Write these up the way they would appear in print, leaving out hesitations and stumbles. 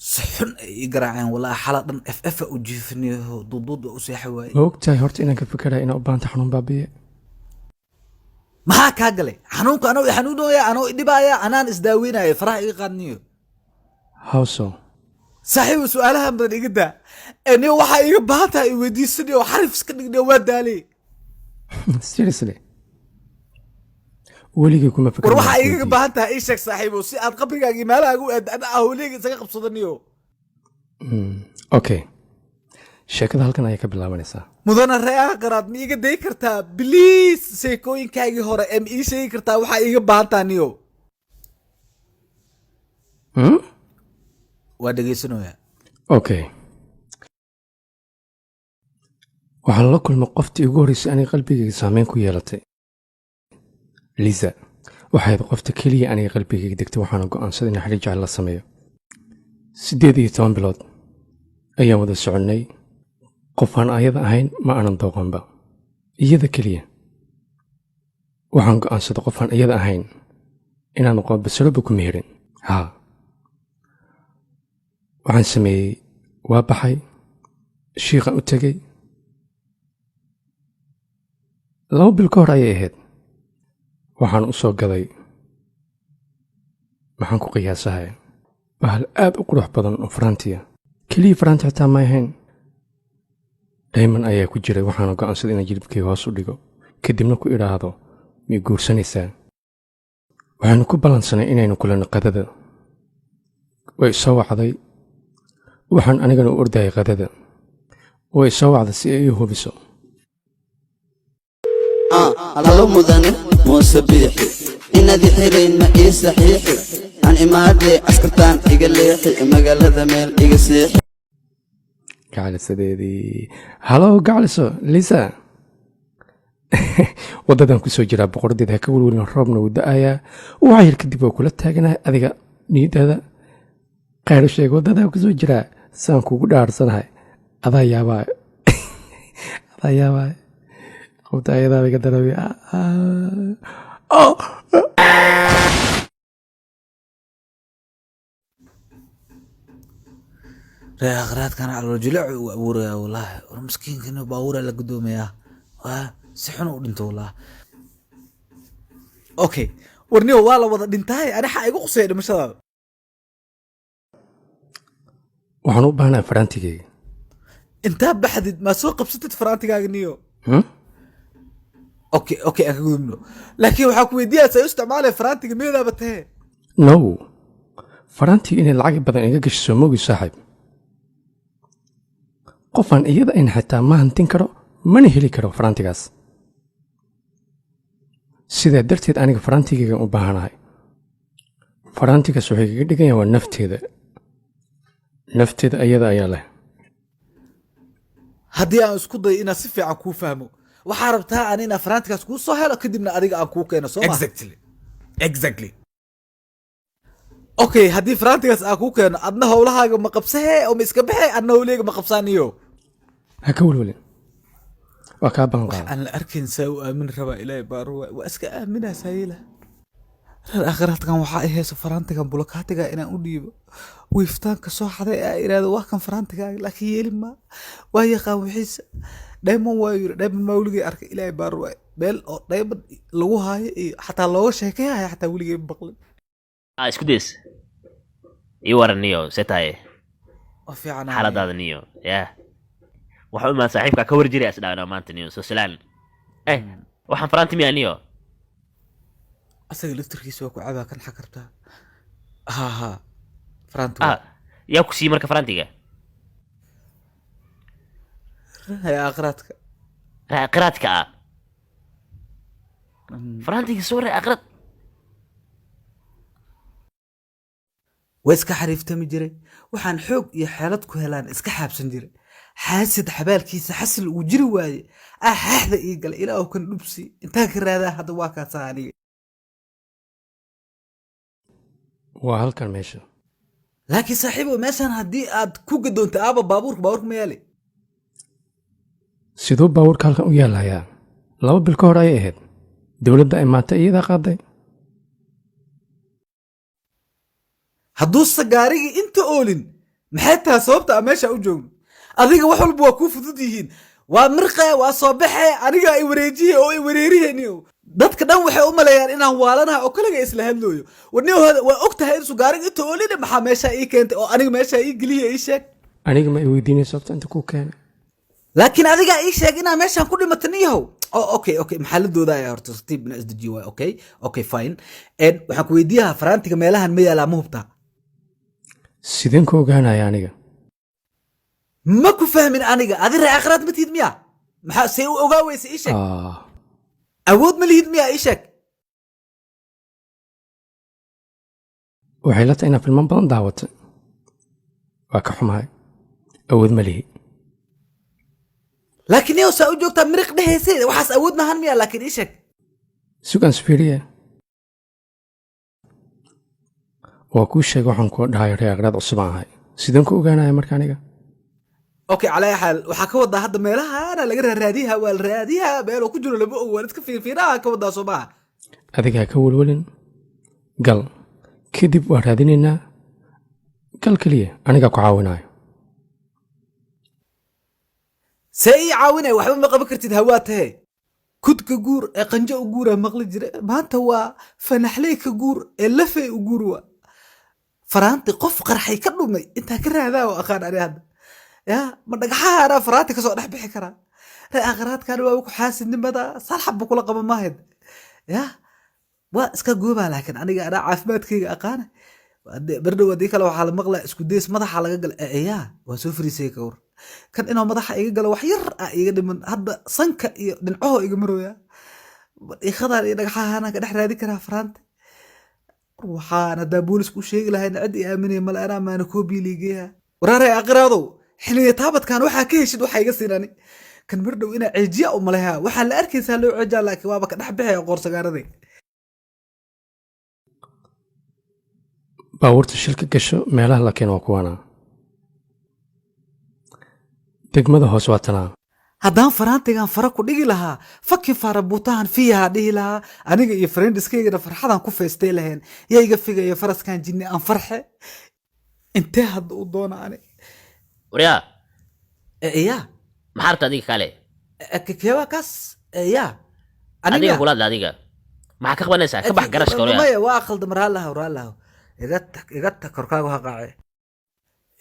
سحن يقرعين والله حلقة اف اف وجيفني ضد وسيحواي ma ogtahay horta inaan ka fikerayo inaan u baahanta xanuun baabiye ما كاقلي حنونك انا حنونويا انا دبايا انا اسداويناي فرح يقادنيو hawso صاحب سؤالها بدن يقدا اني waxa iga baahata ay weydiisanayo oo xarif iska dhigay waa daalay seriously weligay kuma war fikerayo waxa iga baahata ay sheeg saaxiibo si aad qabrigaaga meelaha u aad ahawleega isaga qabsadaniyo okay sheekada halkan ayay ka bilaabanaysaa mudana reeyaha qaraad ma iga day kartaa please seekooyinkaagii hore em ii sheegi kartaa waxa iga baahantaniyo waa dhageysanayaa okay waxaan la kulmay qoftii ugu horreysay aniga qalbigayga saameyn ku yeelatay liza waxay ahayd qofta keliya aniga qalbigayga degtay waxaana go'aansaday in xiriir jacayl la sameeyo 18 bilood ayaan wada soconnay qof aan ayada ahayn ma aanan dooqanba iyada keliya waxaan go'aansaday qof aan iyada ahayn inaan noqo basaloba ku meherin haa waxaan sameeyey waa baxay shiiqan u tegey 2 bil ka hor ayay ahayd waxaan u soo gaday maxaan ku qiyaasahay bahal aad u qurux badan oo faraantiya keliya faraanti xitaa ma ahayn dayman ayaa ku jiray waxaana go'aansaday inaan jilibkayga hoos u dhigo kadibna ku idhaahdo miyay guursanaysaa waxaanu ku ballansanay inaynu kulanno qadada way soo wacday waxaan anigana u ordayay qadada way soo wacday si ay ii hubiso هلو مدن موسبيح إن ذي حيلين ما إيه صحيح عن إمادي أسكرتان إيقاليحي مقالة ميل إيقاسيح gacalisadeedii halow gacaliso lisa waddadan ku soo jiraa boqordeed ha ka welwelin roobna wuu da'ayaa waxa yar kadib waa kula taaganahay adiga niyadaada qayr u sheeg waddadaa ku soo jiraa saan kugu dhaarsanahay adaa yaabaa qofta ayadaa iga darabi reeyaha qaraadkana calooljileec uu abuuraya wallaahi war miskiinkana baabuura la gudoomayaa waa si xun u dhinto wallaahi okay warniyo waa la wada dhintaay anixa igu qusay dhimashadaada waxaan u baahnahay faraantigayga intaa baxdid ma soo qabsatid faraantigaaga niyo okay aan ka gudubno laakiin waxaa ku weydiiyaa say u isticmaalaya faraantiga meedaaba tahee no faraantiga inay lacag badan iga gasho soo moogi saaxiib qofaan iyada ayn xitaa ma hantin karo mana heli karo faraantigaas sidaa darteed aniga faraantigaygan u baahanahay faraantigaas waxay kaga dhiganya waa nafteeda ayada ayaa leh haddii aan isku dayo inaan si fiican kuu fahmo waxaa rabtaa aan inaan faraantigaas kuu soo helo kadibna adiga aan kuu keeno soo ma exactly okay haddii faraantigaas aan kuu keeno adna howlahaaga ma qabsahee oo ma iska baxee adna howleyga ma qabsaaniyo ha ka welwelin waa kaa ballanqaada aan la arkayn saa u aamin rabaa ilaahay baaruwa waa iska aaminaa saayila reer akhiraadkan waxaa i hayso faraantigan bulokaatiga inaan u dhiibo wiiftaanka soo xaday aa iraahdo waa kan faraantigaaga laakiin yeeli maa waa yaqaan wixiisa dhayman waa yiri dhayman maa weligay arkay ilaahay baaruwa meel oo dhayman lagu haayo iyo xataa looga sheekayhaya xataa weligay maqlin isku days ii waran niyo setaye waa fiican xaaladaada niyo yaa waxa u imaan saaxiibka ka warjiri asdhaana maanta niyo soo salaan waxaan faraanti miyaa niyo asaga laftirkiisa waa ku cabaa kan xag rabtaa ha faraanti yaa ku siiyey marka faraantiga haya akhiraadka qiraadka faraantiga soo raa aqrad waa iska xariiftami jiray waxaan xoog iyo xeelad ku helaan iska xaabsan jiray xaasid xabaalkiisa xasil uu jiri waaye xaaxda ii gala ilaa kan dhubsi intaan ka raadaa hadda waa kaasaa aniga waa halkan meesha laakiin saaxiibo meeshan haddii aad ku gadoonta aaba baabuurka ma yaali siduu baabuurka halkan u yaalayaa 2 bil ka hor ayay ahayd dowladda ay maanta iyadaa qaaday hadduusa gaarigii inta oolin maxay tahay sababta aan meesha u joogno adiga wax walba waa kuu fudud yihiin waa mirqe waa soo baxe aniga ay wareejiye oo ay wareerihayniyo dadka dhan waxay u maleeyaan inaan waalanaha oo kaliga isla hadlooyo warniyo waa og tahay in sugaarig inta oolina maxaa meesha ii keentay oo aniga meesha ii geliya ii sheeg aniga ma i weydiinay sababta inta kuu keenay laakiin adiga ii sheeg inaan meeshaan ku dhimatay niyahow okay maxaa la doodaya horta tartiib ina isdejiyo waay okay fine waxaan ku weydiiyaha faraantiga meelahan ma yaalaa ma hubtaa sideen ku ogaanaya aniga ma ku fahmin aniga adi ree akhraad ma tihid miya maxaa see u ogaa weysa ii sheeg awood ma lihid miya ii sheeg waxay la tahay inaa filmaan badan daawatay waa ka xumahay awood ma lihi laakiin yow saa u joogtaa miriq dhehayse waxaas awood maahan miya laakiin ii sheeg sugan sfiiriye waa kuu sheegay waxaan kuu dhahay ree akhraad cusub aan ahay sideen ku ogaanaya marka aniga okay calaa xaal waxaa ka wadaa hadda meelahaana laga raadiyaha waa la raadiyaha meeloo ku jiro lama og waan iska fiirfiiraha ka wadaa soo maaha adigaa ka welwelin gal kadib waa raadinaynaa gal keliya anigaa ku caawinayo see ii caawinaya waxba ma qaban kartid hawaa tahe kudka guur ee qanjo u guura maqli jira maanta waa fanaxley ka guur ee lafey u guur waa faraanti qof qarxay ka dhumay intaa ka raadaa oo aqaan ani hadda ya ma dhagaxahaana faraanti kasoo dhex bixi karaa ree akhraadkan waa ku xaasidnimada salxabba kula qaba maahid ya waa iska goobaa laakiin aniga anaa caafimaadkayga aqaana berdhow haddii kale waxaa la maqlaa isku days madaxa laga gala yaa waa soo fariisay ka war kan inuu madaxa iga galo wax yar ah iga dhiman hadda sanka iyo dhincaho iga marooya ikhadaan iyo dhagaxahaana ka dhex raadi karaa faraanta waxaan haddaa boolisku u sheegi lahayn cid i aaminaya male anaa maana koobii liigeeya waraarey aqraadow xiliya taabadkan waxaa ka heshid waxaa iga siinani kan berdhow inaa ceejiya u maleha waxaa la arkaysaa loo ceejaa laakiin waaba ka dhex bixaya qoorsagaaraday baabuurta shilka gasho meelaha la keeno waa kuwaana degmada hoos waa tanaa haddaan faraantigan fara ku dhigi lahaa fakin fara buutahan fiyaha dhihi lahaa aniga iyo friendiskaygana farxadan ku feestay lahayn yaa iga figaya faraskan jinni aan farxe intee hadda u doona ani waryaa ya maxaa rabta adiga kale kewa kaas ya adiga kulaadla adiga maxaa ka qabanaysaa ka bax garashka waryaa maya waa khaldam raalahaw iga tag korkaagu ha qaace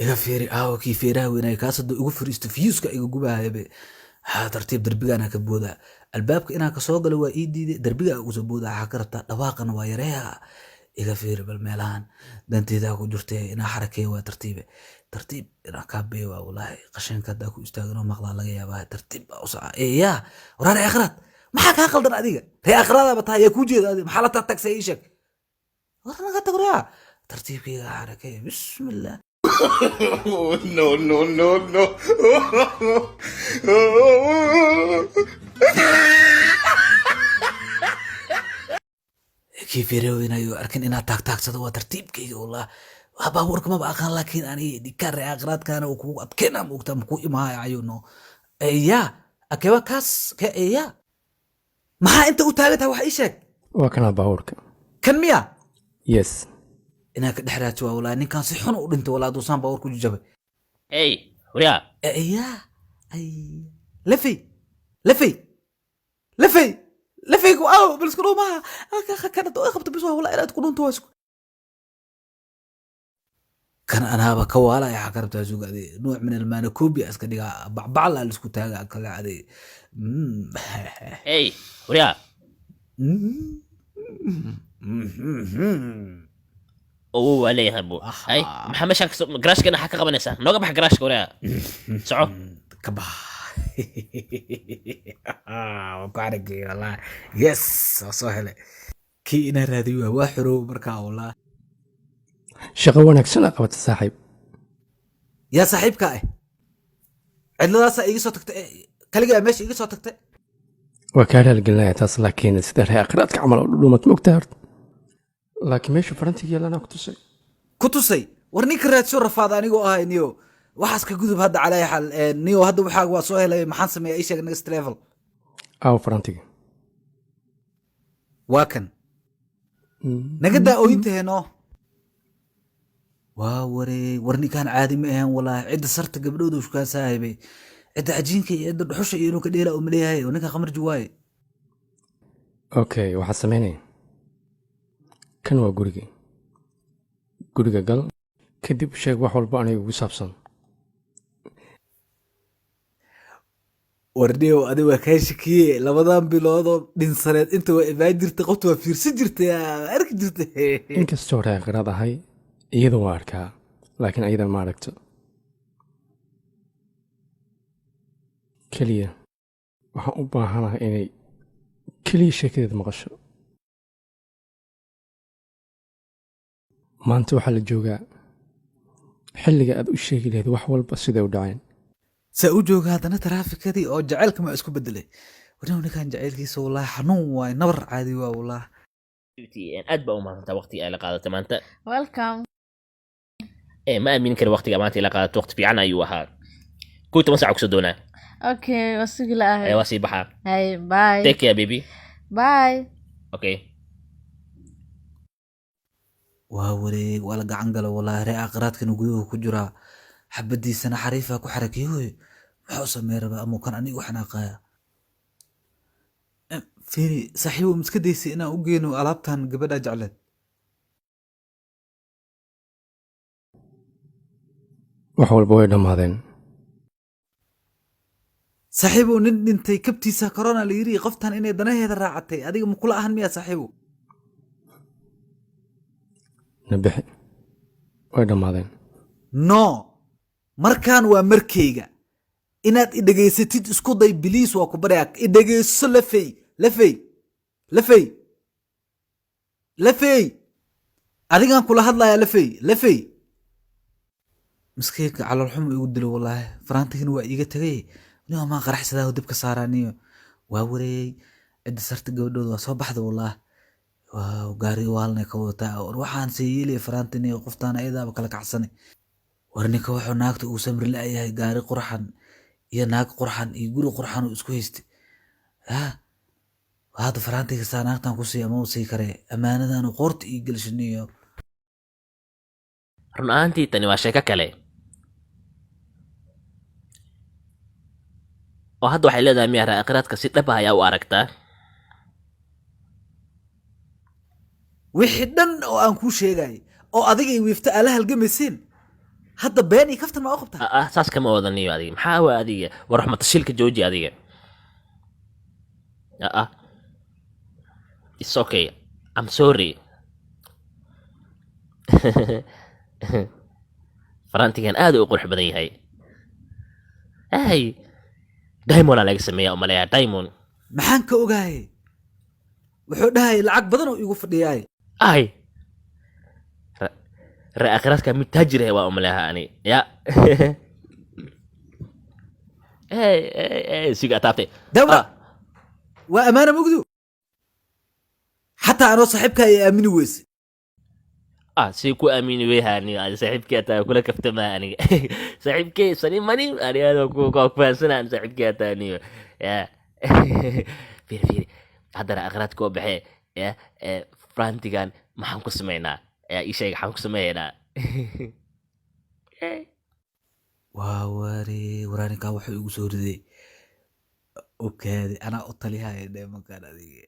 iga fiiri aawo kii feeraha weynay kaas hadda ugu fariisto fiyuuska iga gubahayabe tartiib darbigaana ka boodaa albaabka inaan ka soo galo waa ii diiday darbigaa ugu soo boodaa waxaa ka rabtaa dhawaaqana waa yareeya iga fiiri bal meelahan danteedaa ku jirtay inaa xarakeeya waa tartiib inaa kaa beeya waa walaahi qashinka haddaa ku istaaganoo maqlaa laga yaabaa tartiib baa u saca yaa waraare akhraad maxaa kaa qaldan adiga ree akhraadaaba tahay yaa kuu jeeda adiga maxaa la tagtagsa ii sheeg warnaga tagoraa tartiibkayga xarakeeya bismillah no. kii feereweynayo arkin inaad taagtaagsado waa tartiibkayga wallah waa baabuurka maba aqaan laakiin ani dhikaare aqraadkaana uu kugu adkeena moogta makuu imaaya ayuno ya akewa kaas ya maxaa inta u taagantaha wax ii sheeg waa kanaa baabuurka kan miya yes inaa ka dhex raajo waa walaa ninkan si xun u dhintay walaa duusaan baabuur ku jajabay hey waryaa ya lafay ku aaw bal isku dhuumaha kanad oo qabta bis waa walaa inaad ku dhunto waa isku kan anaaba ka waalaya xaa ka rabtaa sugaade nuuc min almaanakoobia iska dhigaa bacbaclaa laisku taagaa kale aday hey waryaa owo waa leeyahay bu hay maxaa meeshaan garaashkana maxaa ka qabanaysaa nooga bax garaashka waryaa soco ka bax waan ku aragay wallah yes waa soo hele kii inaa raadiyo waa xorow markaa wallah shaqo wanaagsan aa qabata saaxiib yaa saaxiibka ah cidladaasaa iga soo tagtay kaligaa meesha iga soo tagtay waa kaa raalgelinaya taas laakiin sida ree akhraadka camal oo dhudhuumad ma ogtahay horta laakiin meesha farantiga yeelanaa ku tusay war ninka raadso rafaada anigoo ahay niyo waxaas ka gudub hadda calaa xal niyo hadda waxaaga waa soo helay maxaan sameeya ii sheeg next level aaw farantiga waa kan naga daa ooyinta heenoo waa wareeg war ninkaan caadi ma ahan walaahi cidda sarta gabdhooda uskaa saahibe cidda cajiinka iyo cidda dhuxusha iyo inuu ka dheela u maleeyahay oo ninkan khamarji waaye okay waxaad samaynaya kan waa guriga gal kadib sheeg wax walba aniga ugu saabsan warniyow adi waa kaa shakiye labadan biloodoo dhinsaneed inta waa imaan jirtay qofta waa fiirsan jirtay arki jirtay inkastoo reeqiraad ahay iyada waa arkaa laakiin ayada ma aragto keliya waxaan u baahanahay inay keliya sheekadeeda maqasho maanta waxaa la joogaa xilliga aad u sheegi lahayd wax walba siday u dhaceen saa u jooga haddana taraafikadii oo jacaylka ma isku bedelay warniyow ninkan jacaylkiisa wallaahi xanuun waaye nabar caadi waa wallaahi aad baa u mahadsantaa waqtiga ay la qaadatay maanta welcome ma aaminin kari waqtiga maanta ila qaadato waqti fiican ayuu ahaa 10 saac kusoo doonaa okay wasugi la ahay waa sii baxaa hey bye take care baby bye okay waa wareeg waa la gacan gala wallaahi ree aqraadkana guduhu ku jiraa xabadiisana xariifa ku xarakeeyoy muxuu samey rabaa amuu kan anigu xanaaqaya fiiri saaxiibo miska daysay inaan u geeno alaabtan gabadha jecleed wax walba way dhammaadeen saaxiibow nin dhintay kabtiisa corona la yiri qoftan inay danaheeda raacatay adiga ma kula ahan miyaa saaxiibow nabixi way dhammaadeen no markaan waa markayga inaad i dhegaysatid isku day biliis waa ku baryaa i dhegayso lafey adigaan kula hadlayaa lafey miskiinka caloolxumo igu dilo wallaahi faraantigina waa iiga tegay niyo maa qaraxsadaa dib ka saaraaniyo waa wareey cidda sarta gabadhooda waa soo baxda wallaahi waaw gaari waalnay ka wadataa war waxaan see yeelaya faraantiniyo qoftaan ayadaaba kala kacsanay war ninka wuxuu naagta uu samri la'yahay gaari qurxan iyo naag qurxan iyo guri qurxan uu isku haystay hadda faraantiga saa naagtan ku siiya ma u sii karee ammaanadaanu qoorta ii gelshiniyo run ahaantii tani waa sheeko kale oo hadda waxay leedahay miyaa raaqiraadka si dhab ah ayaa u aragtaa wixii dhan oo aan kuu sheegay oo adiga i wiifta aala halgamayseen hadda been iyo kaftan ma u qabtaa saas kama wadaniyo adiga maxaa waa adiga war raxmatashilka jooji adiga it's okay I'm sorry farantigan aad u qurux badan yahay ay diamond laga sameeyaa umaleeyaa diamond maxaan ka ogahay wuxuu dhahay lacag badan oo igu fadhiyaay ay raaqiraadka mid taajir ah waa umaleeyaa ani ya siga taabtay dawa waa amaana mugdu xataa anoo saaxiibka ay aamini weyse si ku aamini weyhaani saaxiibkii ataa kula kaftamaa aniga saaxiibkii sani mani ani aad ku fahansanaan saaxiibkii ataa aniyo ya fiiri hadda raaqiraadka oo baxee ya farantigan maxaan ku sameynaa ii sheeg maxaan ku sameeynaa waa waraaninkaa wuxuu igu soo riday okaade anaa u talihaya dheemankaan adiga